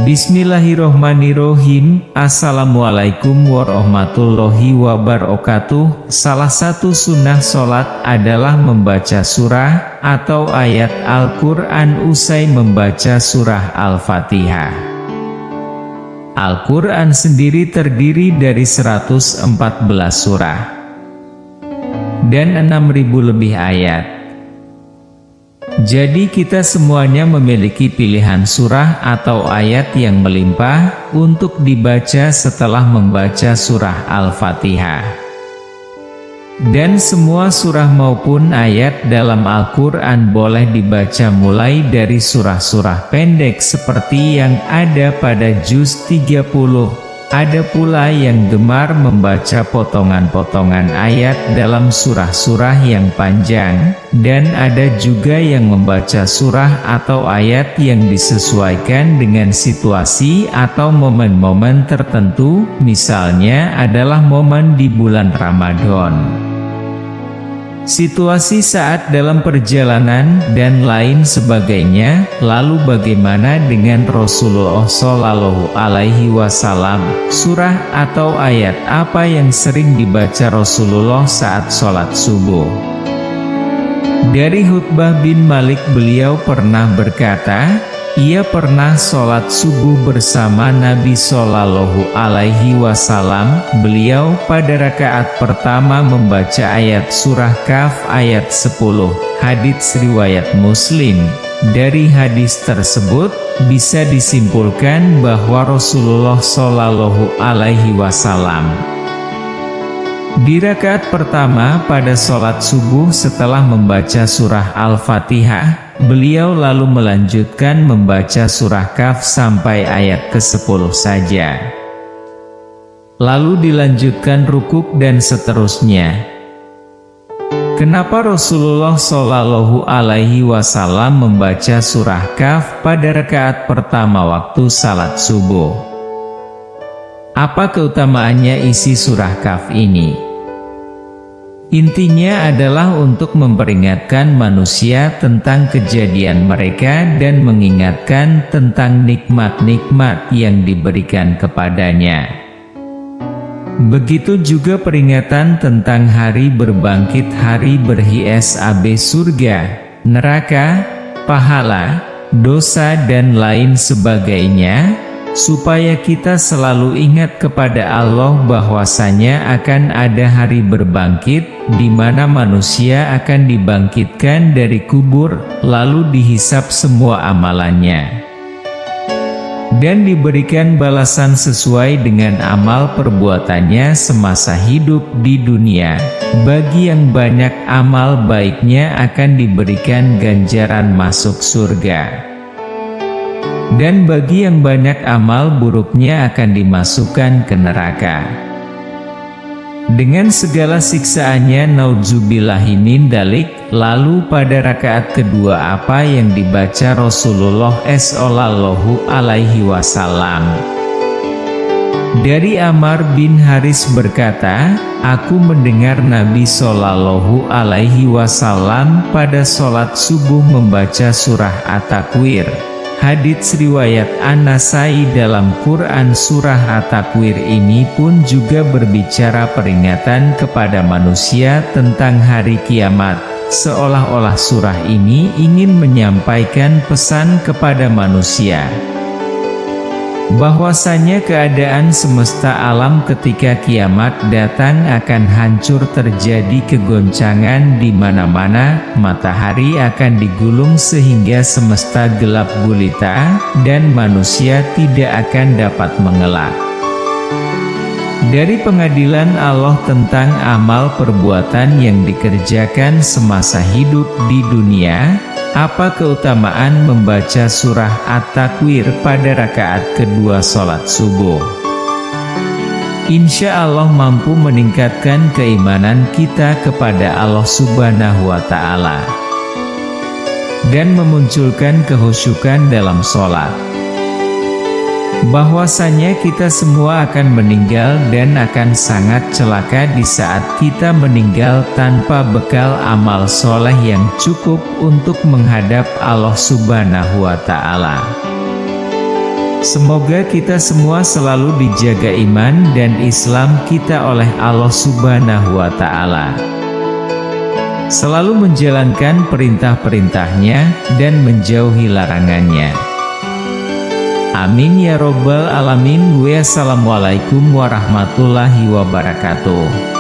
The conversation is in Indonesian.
Bismillahirrohmanirrohim. Assalamualaikum warahmatullahi wabarakatuh. Salah satu sunnah sholat adalah membaca surah atau ayat Al-Quran usai membaca surah Al-Fatihah. Al-Quran sendiri terdiri dari 114 surah dan 6.000 lebih ayat. Jadi kita semuanya memiliki pilihan surah atau ayat yang melimpah untuk dibaca setelah membaca surah Al-Fatihah. Dan semua surah maupun ayat dalam Al-Quran boleh dibaca mulai dari surah-surah pendek seperti yang ada pada juz 30. Ada pula yang gemar membaca potongan-potongan ayat dalam surah-surah yang panjang, dan ada juga yang membaca surah atau ayat yang disesuaikan dengan situasi atau momen-momen tertentu, misalnya adalah momen di bulan Ramadan, situasi saat dalam perjalanan, dan lain sebagainya. Lalu bagaimana dengan Rasulullah Shallallahu Alaihi Wasallam? Surah atau ayat apa yang sering dibaca Rasulullah saat sholat subuh? Dari Hutbah bin Malik, beliau pernah berkata, ia pernah sholat subuh bersama Nabi Shallallahu Alaihi Wasallam. Beliau pada rakaat pertama membaca ayat surah Kahf ayat 10. Hadits riwayat Muslim. Dari hadis tersebut bisa disimpulkan bahwa Rasulullah Shallallahu Alaihi Wasallam di rakaat pertama pada sholat subuh setelah membaca surah Al-Fatihah, beliau lalu melanjutkan membaca surah Kahf sampai ayat ke-10 saja. Lalu dilanjutkan rukuk dan seterusnya. Kenapa Rasulullah Shallallahu Alaihi Wasallam membaca surah Kahf pada rakaat pertama waktu salat subuh? Apa keutamaannya isi surah Kahf ini? Intinya adalah untuk memperingatkan manusia tentang kejadian mereka dan mengingatkan tentang nikmat-nikmat yang diberikan kepadanya. Begitu juga peringatan tentang hari berbangkit, hari berhisab, surga, neraka, pahala, dosa dan lain sebagainya, supaya kita selalu ingat kepada Allah bahwasanya akan ada hari berbangkit, di mana manusia akan dibangkitkan dari kubur, lalu dihisap semua amalannya, dan diberikan balasan sesuai dengan amal perbuatannya semasa hidup di dunia. Bagi yang banyak amal baiknya akan diberikan ganjaran masuk surga, dan bagi yang banyak amal buruknya akan dimasukkan ke neraka dengan segala siksaannya, naudzubillahi min dalik. Lalu pada rakaat kedua apa yang dibaca Rasulullah Shallallahu Alaihi Wasallam? Dari Ammar bin Haris berkata, aku mendengar Nabi Shallallahu Alaihi Wasallam pada sholat subuh membaca surah At-Takwir. Hadits riwayat An-Nasai. Dalam Quran surah At-Takwir ini pun juga berbicara peringatan kepada manusia tentang hari kiamat, seolah-olah surah ini ingin menyampaikan pesan kepada manusia bahwasanya keadaan semesta alam ketika kiamat datang akan hancur, terjadi kegoncangan di mana-mana, matahari akan digulung sehingga semesta gelap gulita, dan manusia tidak akan dapat mengelak dari pengadilan Allah tentang amal perbuatan yang dikerjakan semasa hidup di dunia. Apa keutamaan membaca surah At-Takwir pada rakaat kedua sholat subuh? Insya Allah mampu meningkatkan keimanan kita kepada Allah Subhanahu wa Ta'ala dan memunculkan kehusyukan dalam sholat. Bahwasanya kita semua akan meninggal dan akan sangat celaka di saat kita meninggal tanpa bekal amal soleh yang cukup untuk menghadap Allah Subhanahu wa Ta'ala. Semoga kita semua selalu dijaga iman dan Islam kita oleh Allah Subhanahu wa Ta'ala, selalu menjalankan perintah-perintahnya dan menjauhi larangannya. Amin ya robbal alamin. Wassalamualaikum warahmatullahi wabarakatuh.